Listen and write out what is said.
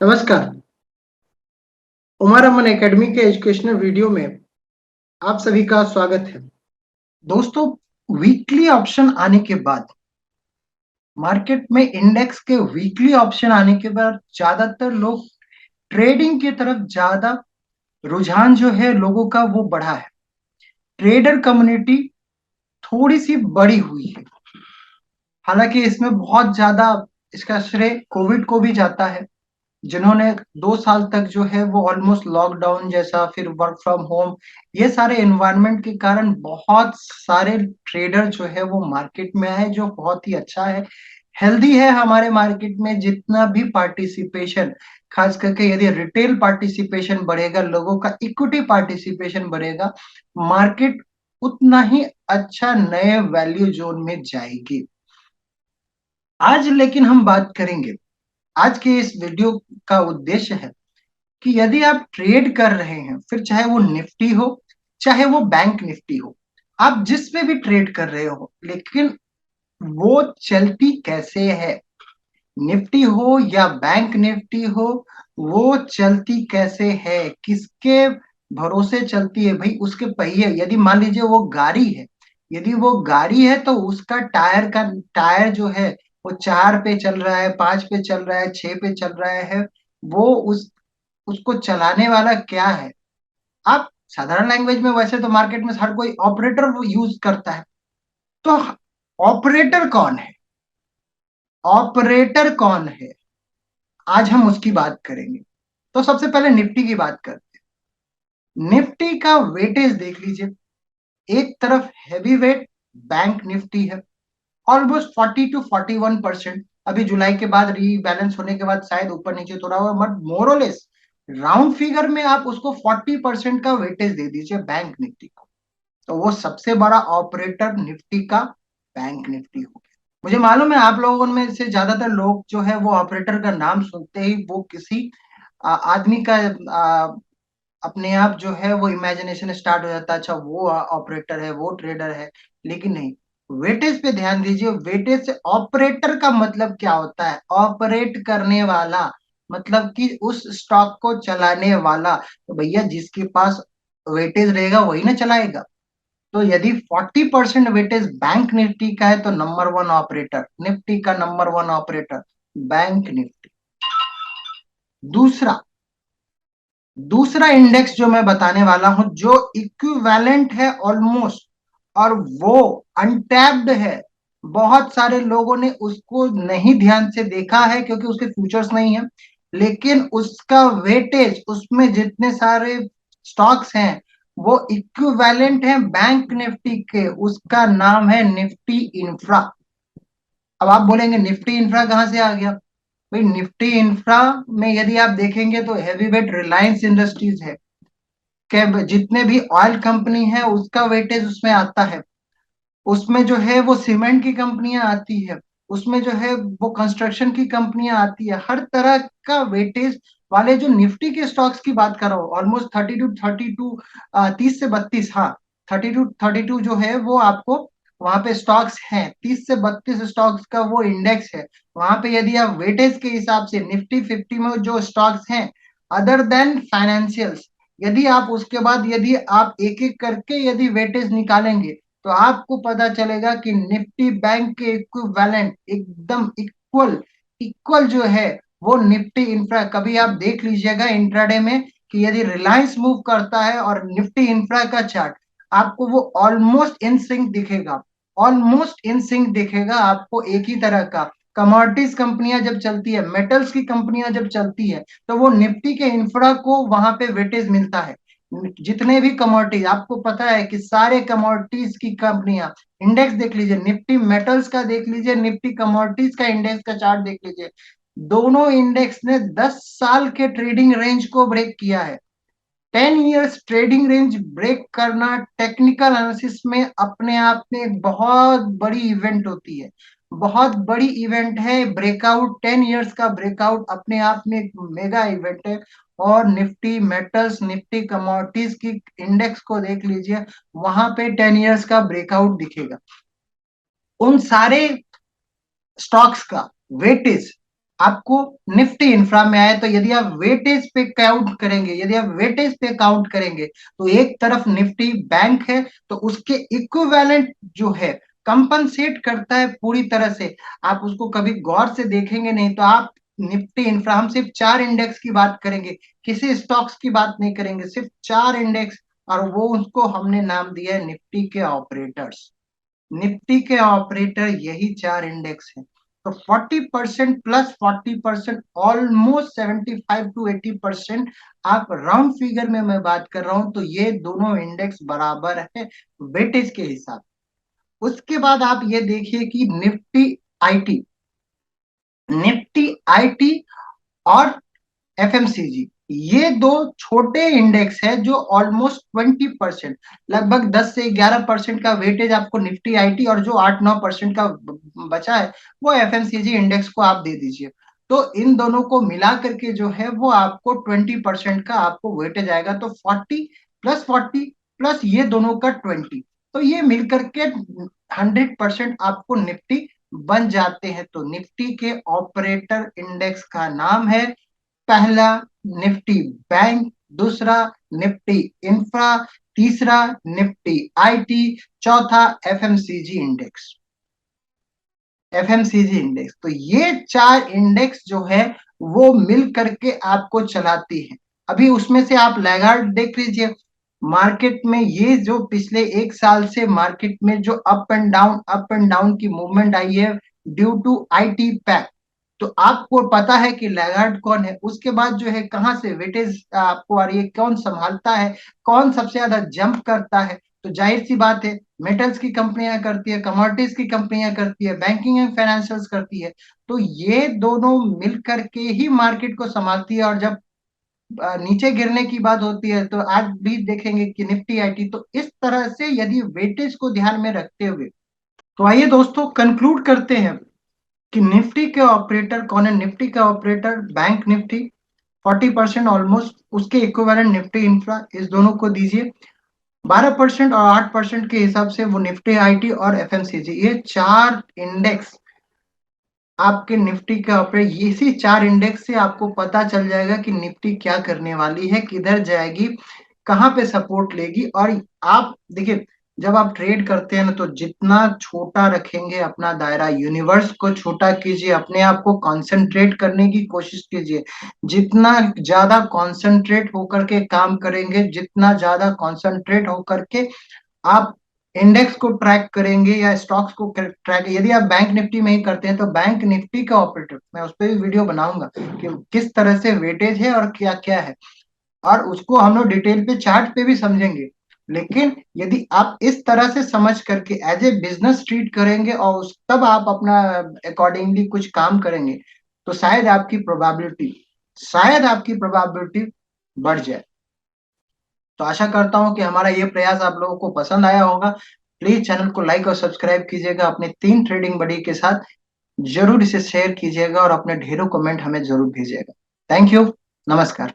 नमस्कार। उमर अमन एकेडमी के educational video में आप सभी का स्वागत है। दोस्तों, वीकली ऑप्शन आने के बाद मार्केट में इंडेक्स के वीकली ऑप्शन आने के बाद ज्यादातर लोग ट्रेडिंग की तरफ ज्यादा रुझान जो है लोगों का वो बढ़ा है। ट्रेडर कम्युनिटी थोड़ी सी बड़ी हुई है। हालांकि इसमें बहुत ज्यादा इसका श्रेय कोविड को भी जाता है, जिन्होंने 2 साल तक जो है वो ऑलमोस्ट लॉकडाउन जैसा, फिर वर्क फ्रॉम होम, ये सारे एनवायरनमेंट के कारण बहुत सारे ट्रेडर जो है वो मार्केट में आए, जो बहुत ही अच्छा है, हेल्दी है। हमारे मार्केट में जितना भी पार्टिसिपेशन, खास करके यदि रिटेल पार्टिसिपेशन बढ़ेगा, लोगों का इक्विटी पार्टिसिपेशन बढ़ेगा, मार्केट उतना ही अच्छा नए वैल्यू जोन में जाएगी। आज लेकिन हम बात करेंगे, आज के इस वीडियो का उद्देश्य है कि यदि आप ट्रेड कर रहे हैं, फिर चाहे वो निफ्टी हो, चाहे वो बैंक निफ्टी हो, आप जिस पे भी ट्रेड कर रहे हो, लेकिन वो चलती कैसे है, निफ्टी हो या बैंक निफ्टी हो, वो चलती कैसे है, किसके भरोसे चलती है। भाई, उसके पहिए, यदि मान लीजिए वो गाड़ी है, यदि वो गाड़ी है तो उसका टायर जो है वो 4 पे चल रहा है, 5 पे चल रहा है, 6 पे चल रहा है, वो उसको चलाने वाला क्या है। आप साधारण लैंग्वेज में, वैसे तो मार्केट में हर कोई ऑपरेटर वो यूज करता है, तो ऑपरेटर कौन है, ऑपरेटर कौन है, आज हम उसकी बात करेंगे। तो सबसे पहले निफ्टी की बात करते हैं। निफ्टी का वेटेज देख लीजिए। एक तरफ हैवी वेट बैंक निफ्टी है, ऑलमोस्ट 40 to 41%। अभी जुलाई के बाद रीबैलेंस होने के बाद शायद ऊपर नीचे थोड़ा हुआ, बट मोरलेस राउंड फिगर में आप उसको 40% का वेटेज दे दीजिए बैंक निफ्टी को, तो वो सबसे बड़ा ऑपरेटर निफ्टी का बैंक निफ्टी हो गया। मुझे मालूम है आप लोगों में से ज्यादातर लोग जो है वो ऑपरेटर का नाम सुनते ही वो किसी आदमी का अपने आप जो है वो इमेजिनेशन स्टार्ट हो जाता है, अच्छा वो ऑपरेटर है, वो ट्रेडर है। लेकिन नहीं, वेटेज पे ध्यान दीजिए। वेटेज से ऑपरेटर का मतलब क्या होता है, ऑपरेट करने वाला, मतलब कि उस स्टॉक को चलाने वाला। तो भैया, जिसके पास वेटेज रहेगा वही ना चलाएगा। तो यदि 40% वेटेज बैंक निफ्टी का है तो नंबर वन ऑपरेटर, निफ्टी का number one operator bank Nifty. दूसरा दूसरा इंडेक्स जो मैं बताने वाला हूं, जो इक्विवेलेंट है ऑलमोस्ट, और वो अनटैप्ड है। बहुत सारे लोगों ने उसको नहीं ध्यान से देखा है क्योंकि उसके फ्यूचर्स नहीं है, लेकिन उसका वेटेज, उसमें जितने सारे स्टॉक्स हैं वो इक्विवेलेंट है बैंक निफ्टी के। उसका नाम है निफ्टी इंफ्रा। अब आप बोलेंगे निफ्टी इंफ्रा कहां से आ गया। भाई, निफ्टी इंफ्रा में यदि आप देखेंगे तो हैवी वेट रिलायंस इंडस्ट्रीज है, कैब, जितने भी ऑयल कंपनी है उसका वेटेज उसमें आता है। उसमें जो है वो सीमेंट की कंपनियां आती है, उसमें जो है वो कंस्ट्रक्शन की कंपनियां आती है। हर तरह का वेटेज वाले जो निफ्टी के स्टॉक्स की बात कर रहा हूँ, ऑलमोस्ट 32 30 से 32, हाँ, 32 जो है वो आपको वहां पे स्टॉक्स हैं, 30 से 32 स्टॉक्स का वो इंडेक्स है। वहां पे यदि आप वेटेज के हिसाब से निफ्टी 50 में जो स्टॉक्स हैं, अदर देन फाइनेंशियल्स, यदि आप उसके बाद यदि आप एक एक करके यदि वेटेज निकालेंगे, तो आपको पता चलेगा कि निफ्टी बैंक के इक्विवेलेंट, एकदम इक्वल, इक्वल जो है वो निफ्टी इंफ्रा। कभी आप देख लीजिएगा इंट्राडे में कि यदि रिलायंस मूव करता है और निफ्टी इंफ्रा का चार्ट, आपको वो ऑलमोस्ट इन सिंक दिखेगा, ऑलमोस्ट इन सिंक दिखेगा आपको। एक ही तरह का कमोडिटीज कंपनियां जब चलती है, मेटल्स की कंपनियां जब चलती है, तो वो निफ्टी के इंफ्रा को वहां पे वेटेज मिलता है। जितने भी कमोडिटीज आपको पता है कि सारे कमोडिटीज की कंपनियां, इंडेक्स देख लीजिए, निफ्टी मेटल्स का देख लीजिए, निफ्टी कमोडिटीज का इंडेक्स का चार्ट देख लीजिए, दोनों इंडेक्स ने 10 साल के ट्रेडिंग रेंज को ब्रेक किया है। 10 इयर्स ट्रेडिंग रेंज ब्रेक करना टेक्निकल एनालिसिस में अपने आप में एक बहुत बड़ी इवेंट होती है, बहुत बड़ी इवेंट है। ब्रेकआउट, 10 इयर्स का ब्रेकआउट अपने आप में एक मेगा इवेंट है। और निफ्टी मेटल्स, निफ्टी कमोडिटीज की इंडेक्स को देख लीजिए, वहां पे 10 इयर्स का ब्रेकआउट दिखेगा। उन सारे स्टॉक्स का वेटेज आपको निफ्टी इंफ्रा में आए, तो यदि आप वेटेज पे काउंट करेंगे, यदि आप वेटेज पे काउंट करेंगे तो एक तरफ निफ्टी बैंक है, तो उसके इक्विवेलेंट जो है कंपनसेट करता है पूरी तरह से। आप उसको कभी गौर से देखेंगे नहीं, तो आप निफ्टी इंफ्रा, हम सिर्फ 4 इंडेक्स की बात करेंगे, किसी स्टॉक्स की बात नहीं करेंगे, सिर्फ 4 इंडेक्स, और वो उसको हमने नाम दिया है निफ्टी के ऑपरेटर्स। निफ्टी के ऑपरेटर यही 4 इंडेक्स हैं। तो 40% प्लस 40%, ऑलमोस्ट 75 to 80%, आप राउंड फिगर में मैं बात कर रहा हूं, तो ये दोनों इंडेक्स बराबर है वेटेज के हिसाब। उसके बाद आप ये देखिए कि आईटी निफ्टी आईटी और एफएमसीजी, ये दो छोटे इंडेक्स है जो ऑलमोस्ट 20%, लगभग 10 से 11% का वेटेज आपको निफ्टी आईटी, और जो 8-9% का बचा है वो एफएमसीजी इंडेक्स को आप दे दीजिए। तो इन दोनों को मिला करके जो है वो आपको 20% का आपको वेटेज आएगा। तो 40 प्लस 40 प्लस ये दोनों का 20, तो ये मिलकर के 100% आपको निफ्टी बन जाते हैं। तो निफ्टी के ऑपरेटर इंडेक्स का नाम है, पहला निफ्टी बैंक, दूसरा निफ्टी इंफ्रा, तीसरा निफ्टी आईटी, चौथा एफएमसीजी इंडेक्स। एफएमसीजी इंडेक्स, तो ये 4 इंडेक्स जो है वो मिल करके आपको चलाती है। अभी उसमें से आप लैगार्ड देख लीजिए, मार्केट में ये जो पिछले 1 साल से मार्केट में जो अप एंड डाउन की मूवमेंट आई है, ड्यू टू आईटी पैक। तो आपको पता है कि लैगार्ड कौन है, उसके बाद जो है कहाँ से वेटेज आपको आ रही है, कौन संभालता है, कौन सबसे ज्यादा जंप करता है। तो जाहिर सी बात है, मेटल्स की कंपनियां करती है, कमोडिटीज की कंपनियां करती है, बैंकिंग एंड फाइनेंशियल्स करती है। तो ये दोनों मिल करके ही मार्केट को संभालती है। और जब नीचे गिरने की बात होती है, तो आज भी देखेंगे कि निफ्टी आईटी, तो इस तरह से यदि वेटेज को ध्यान में रखते हुए, तो आइए दोस्तों कंक्लूड करते हैं कि निफ्टी के ऑपरेटर कौन है। निफ्टी का ऑपरेटर बैंक निफ्टी 40% ऑलमोस्ट, उसके इक्विवेलेंट निफ्टी इंफ्रा, इस दोनों को दीजिए 12% और 8% के हिसाब से वो निफ्टी आईटी और एफएमसीजी, ये 4 इंडेक्स आपके निफ्टी के ऑपरेट। इसी 4 इंडेक्स से आपको पता चल जाएगा कि निफ्टी क्या करने वाली है, किधर जाएगी, कहाँ पे सपोर्ट लेगी। और आप देखिए, जब आप ट्रेड करते हैं ना, तो जितना छोटा रखेंगे अपना दायरा, यूनिवर्स को छोटा कीजिए, अपने आप को कंसंट्रेट करने की कोशिश कीजिए। जितना ज्यादा कंसंट्रेट होकर के काम करेंगे, जितना ज्यादा कंसंट्रेट होकर के आप इंडेक्स को ट्रैक करेंगे या स्टॉक्स को ट्रैक, यदि आप बैंक निफ्टी में ही करते हैं, तो बैंक निफ्टी का ऑपरेटर, मैं उस पर भी वीडियो बनाऊंगा कि किस तरह से वेटेज है और क्या क्या है, और उसको हम लोग डिटेल पे चार्ट पे भी समझेंगे। लेकिन यदि आप इस तरह से समझ करके एज ए बिजनेस ट्रीट करेंगे और तब आप अपना अकॉर्डिंगली कुछ काम करेंगे, तो शायद आपकी प्रोबेबिलिटी बढ़ जाए। तो आशा करता हूं कि हमारा ये प्रयास आप लोगों को पसंद आया होगा। प्लीज चैनल को लाइक और सब्सक्राइब कीजिएगा, अपने 3 ट्रेडिंग बडी के साथ जरूर इसे शेयर कीजिएगा, और अपने ढेरों कमेंट हमें जरूर भेजिएगा। Thank you. नमस्कार।